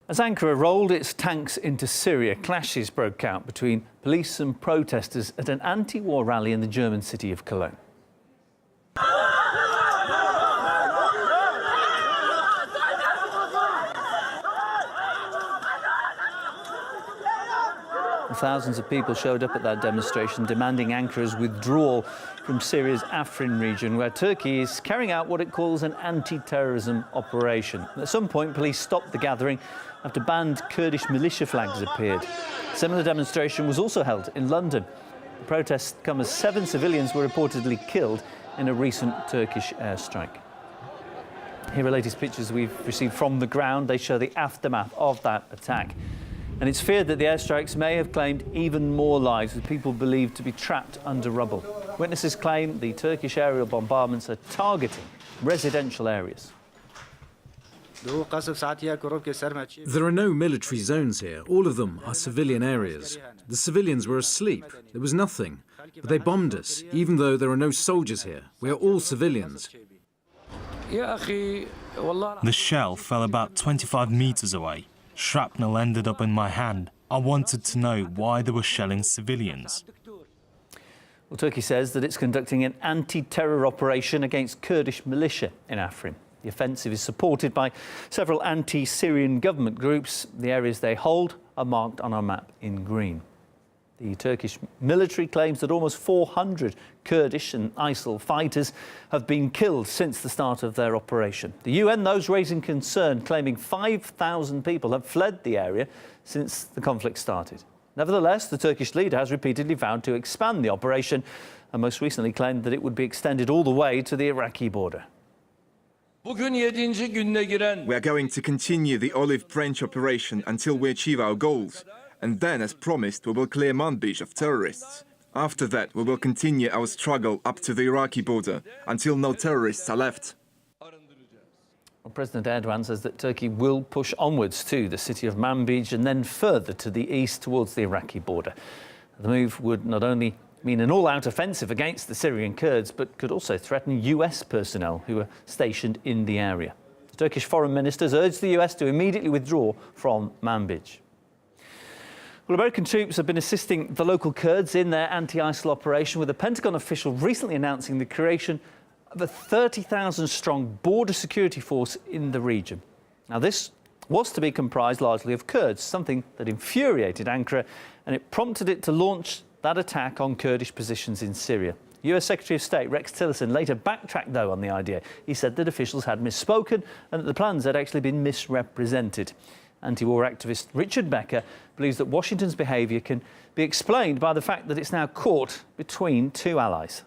As Ankara rolled its tanks into Syria, clashes broke out between police and protesters at an anti-war rally in the German city of Cologne. Thousands of people showed up at that demonstration demanding Ankara's withdrawal from Syria's Afrin region, where Turkey is carrying out what it calls an anti-terrorism operation. At some point, police stopped the gathering after banned Kurdish militia flags appeared. A similar demonstration was also held in London. The protests come as 7 civilians were reportedly killed in a recent Turkish airstrike. Here are latest pictures we've received from the ground. They show the aftermath of that attack. And it's feared that the airstrikes may have claimed even more lives, with people believed to be trapped under rubble. Witnesses claim the Turkish aerial bombardments are targeting residential areas. There are no military zones here. All of them are civilian areas. The civilians were asleep. There was nothing. But they bombed us, even though there are no soldiers here. We are all civilians. The shell fell about 25 meters away. Shrapnel ended up in my hand. I wanted to know why they were shelling civilians. Well, Turkey says that it's conducting an anti-terror operation against Kurdish militia in Afrin. The offensive is supported by several anti-Syrian government groups. The areas they hold are marked on our map in green. The Turkish military claims that almost 400 Kurdish and ISIL fighters have been killed since the start of their operation. The UN, those raising concern, claiming 5,000 people have fled the area since the conflict started. Nevertheless, the Turkish leader has repeatedly vowed to expand the operation and most recently claimed that it would be extended all the way to the Iraqi border. We are going to continue the olive branch operation until we achieve our goals. And then, as promised, we will clear Manbij of terrorists. After that, we will continue our struggle up to the Iraqi border until no terrorists are left. Well, President Erdogan says that Turkey will push onwards to the city of Manbij and then further to the east towards the Iraqi border. The move would not only mean an all-out offensive against the Syrian Kurds, but could also threaten US personnel who are stationed in the area. The Turkish foreign ministers urged the US to immediately withdraw from Manbij. Well, American troops have been assisting the local Kurds in their anti-ISIL operation, with a Pentagon official recently announcing the creation of a 30,000-strong border security force in the region. Now, this was to be comprised largely of Kurds, something that infuriated Ankara, and it prompted it to launch that attack on Kurdish positions in Syria. US Secretary of State Rex Tillerson later backtracked, though, on the idea. He said that officials had misspoken and that the plans had actually been misrepresented. Anti-war activist Richard Becker believes that Washington's behaviour can be explained by the fact that it's now caught between two allies.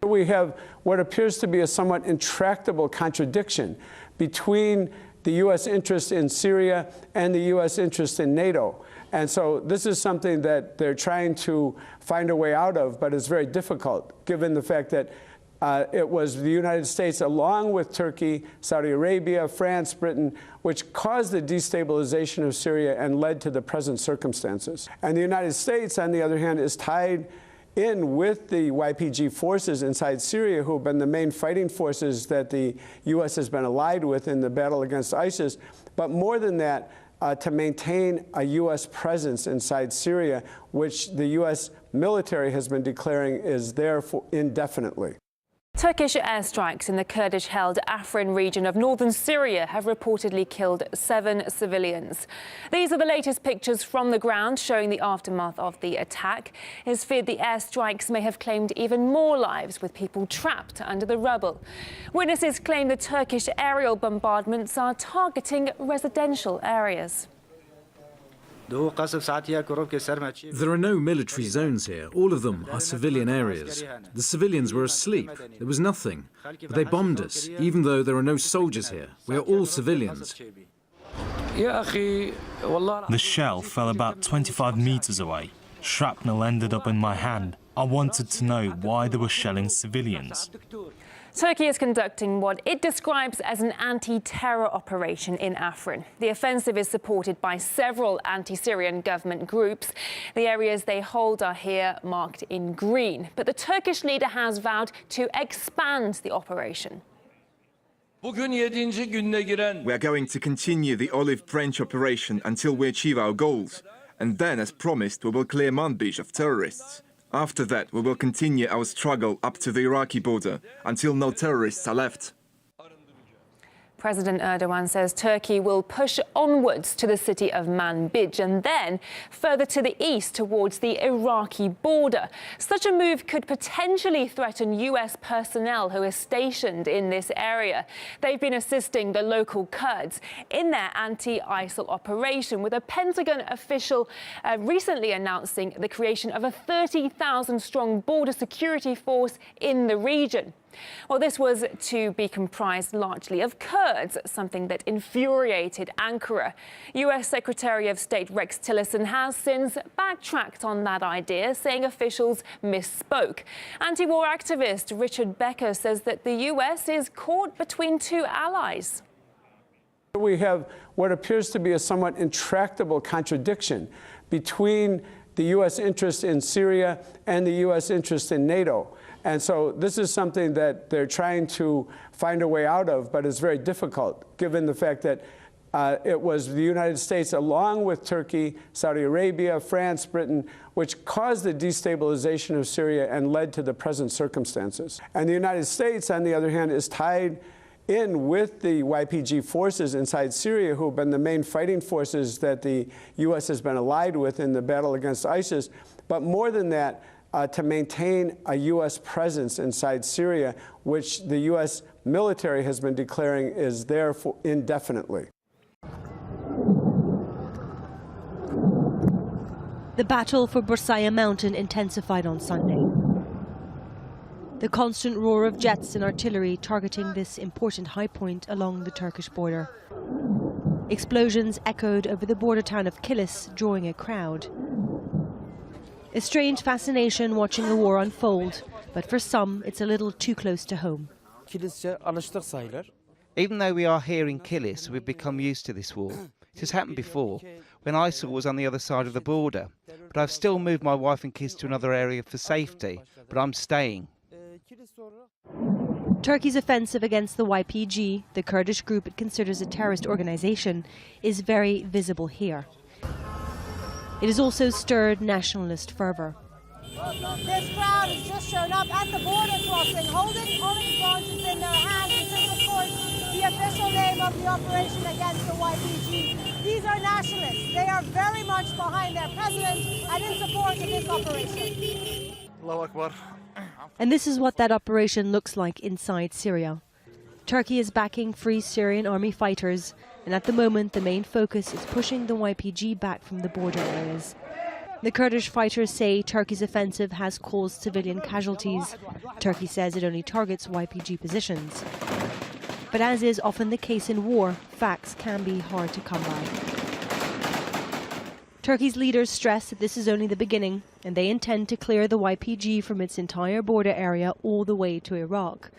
We have what appears to be a somewhat intractable contradiction between the U.S. interest in Syria and the U.S. interest in NATO. And so this is something that they're trying to find a way out of, but it's very difficult, given the fact that it was the United States, along with Turkey, Saudi Arabia, France, Britain, which caused the destabilization of Syria and led to the present circumstances. And the United States, on the other hand, is tied in with the YPG forces inside Syria, who have been the main fighting forces that the U.S. has been allied with in the battle against ISIS. But more than that, to maintain a U.S. presence inside Syria, which the U.S. military has been declaring is there for indefinitely. Turkish airstrikes in the Kurdish-held Afrin region of northern Syria have reportedly killed 7 civilians. These are the latest pictures from the ground showing the aftermath of the attack. It is feared the airstrikes may have claimed even more lives, with people trapped under the rubble. Witnesses claim the Turkish aerial bombardments are targeting residential areas. There are no military zones here. All of them are civilian areas. The civilians were asleep. There was nothing. But they bombed us, even though there are no soldiers here. We are all civilians. The shell fell about 25 meters away. Shrapnel ended up in my hand. I wanted to know why they were shelling civilians. Turkey is conducting what it describes as an anti-terror operation in Afrin. The offensive is supported by several anti-Syrian government groups. The areas they hold are here marked in green. But the Turkish leader has vowed to expand the operation. We are going to continue the olive branch operation until we achieve our goals. And then, as promised, we will clear Manbij of terrorists. After that, we will continue our struggle up to the Iraqi border until no terrorists are left. President Erdogan says Turkey will push onwards to the city of Manbij and then further to the east towards the Iraqi border. Such a move could potentially threaten US personnel who are stationed in this area. They've been assisting the local Kurds in their anti-ISIL operation, with a Pentagon official recently announcing the creation of a 30,000-strong border security force in the region. Well, this was to be comprised largely of Kurds, something that infuriated Ankara. US Secretary of State Rex Tillerson has since backtracked on that idea, saying officials misspoke. Anti-war activist Richard Becker says that the US is caught between two allies. We have what appears to be a somewhat intractable contradiction between the U.S. interest in Syria and the U.S. interest in NATO. And so this is something that they're trying to find a way out of, but it's very difficult, given the fact that it was the United States, along with Turkey, Saudi Arabia, France, Britain, which caused the destabilization of Syria and led to the present circumstances. And the United States, on the other hand, is tied in with the YPG forces inside Syria, who have been the main fighting forces that the U.S. has been allied with in the battle against ISIS. But more than that, to maintain a U.S. presence inside Syria, which the U.S. military has been declaring is there for indefinitely. The battle for Bursaya Mountain intensified on Sunday. The constant roar of jets and artillery targeting this important high point along the Turkish border. Explosions echoed over the border town of Kilis, drawing a crowd. A strange fascination watching the war unfold, but for some it's a little too close to home. Even though we are here in Kilis, we've become used to this war. It has happened before, when ISIL was on the other side of the border. But I've still moved my wife and kids to another area for safety, but I'm staying. Turkey's offensive against the YPG, the Kurdish group it considers a terrorist organization, is very visible here. It has also stirred nationalist fervor. This crowd has just shown up at the border crossing, holding olive branches in their hands. This is, of course, the official name of the operation against the YPG. These are nationalists. They are very much behind their president and in support of this operation. Allahu Akbar. And this is what that operation looks like inside Syria. Turkey is backing Free Syrian Army fighters, and at the moment the main focus is pushing the YPG back from the border areas. The Kurdish fighters say Turkey's offensive has caused civilian casualties. Turkey says it only targets YPG positions. But as is often the case in war, facts can be hard to come by. Turkey's leaders stress that this is only the beginning, and they intend to clear the YPG from its entire border area all the way to Iraq.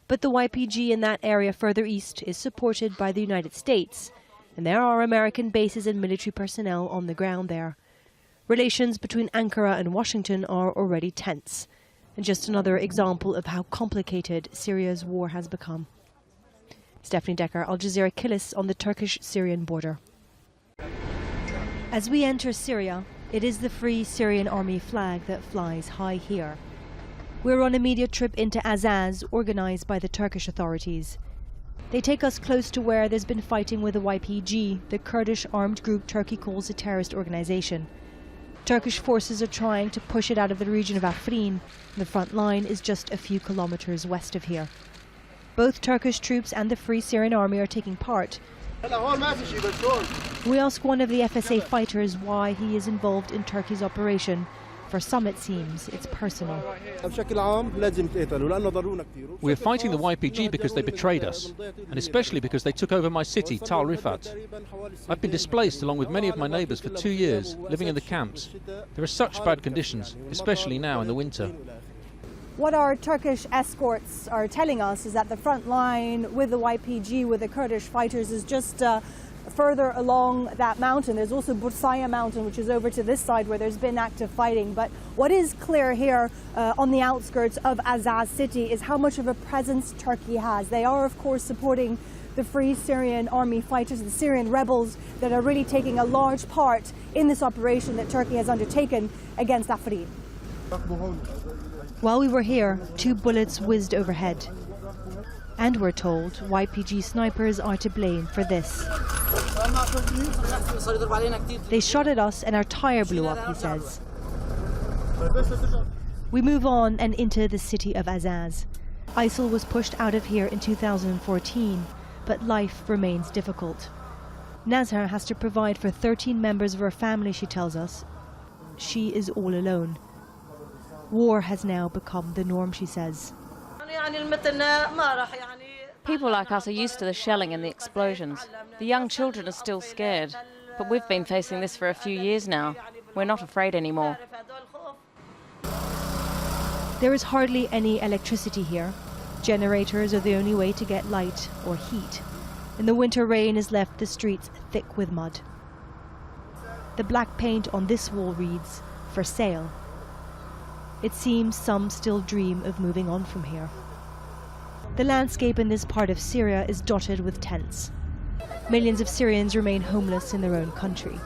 But the YPG in that area further east is supported by the United States, and there are American bases and military personnel on the ground there. Relations between Ankara and Washington are already tense, and just another example of how complicated Syria's war has become. Stephanie Decker, Al Jazeera, Kilis on the Turkish-Syrian border. As we enter Syria, it is the Free Syrian Army flag that flies high here. We're on a media trip into Azaz, organised by the Turkish authorities. They take us close to where there's been fighting with the YPG, the Kurdish armed group Turkey calls a terrorist organisation. Turkish forces are trying to push it out of the region of Afrin. The front line is just a few kilometres west of here. Both Turkish troops and the Free Syrian Army are taking part. We ask one of the FSA fighters why he is involved in Turkey's operation. For some, it seems, it's personal. We're fighting the YPG because they betrayed us, and especially because they took over my city, Tal Rifat. I've been displaced along with many of my neighbours for 2 years, living in the camps. There are such bad conditions, especially now in the winter. What our Turkish escorts are telling us is that the front line with the YPG, with the Kurdish fighters, is just further along that mountain. There's also Bursaya mountain, which is over to this side where there's been active fighting. But what is clear here on the outskirts of Azaz city is how much of a presence Turkey has. They are, of course, supporting the Free Syrian Army fighters, the Syrian rebels that are really taking a large part in this operation that Turkey has undertaken against Afrin. While we were here, 2 bullets whizzed overhead. And we're told YPG snipers are to blame for this. They shot at us and our tire blew up, he says. We move on and into the city of Azaz. ISIL was pushed out of here in 2014, but life remains difficult. Nazar has to provide for 13 members of her family, she tells us. She is all alone. War has now become the norm, she says. People like us are used to the shelling and the explosions. The young children are still scared. But we've been facing this for a few years now. We're not afraid anymore. There is hardly any electricity here. Generators are the only way to get light or heat. And the winter rain has left the streets thick with mud. The black paint on this wall reads, "For sale." It seems some still dream of moving on from here. The landscape in this part of Syria is dotted with tents. Millions of Syrians remain homeless in their own country.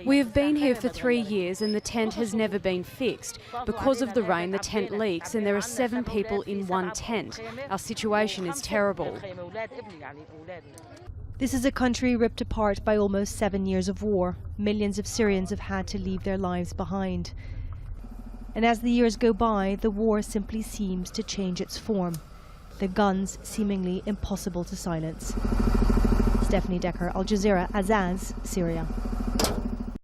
We have been here for 3 years and the tent has never been fixed. Because of the rain, the tent leaks and there are 7 people in one tent. Our situation is terrible. This is a country ripped apart by almost 7 years of war. Millions of Syrians have had to leave their lives behind. And as the years go by, the war simply seems to change its form. The guns seemingly impossible to silence. Stephanie Decker, Al Jazeera, Azaz, Syria.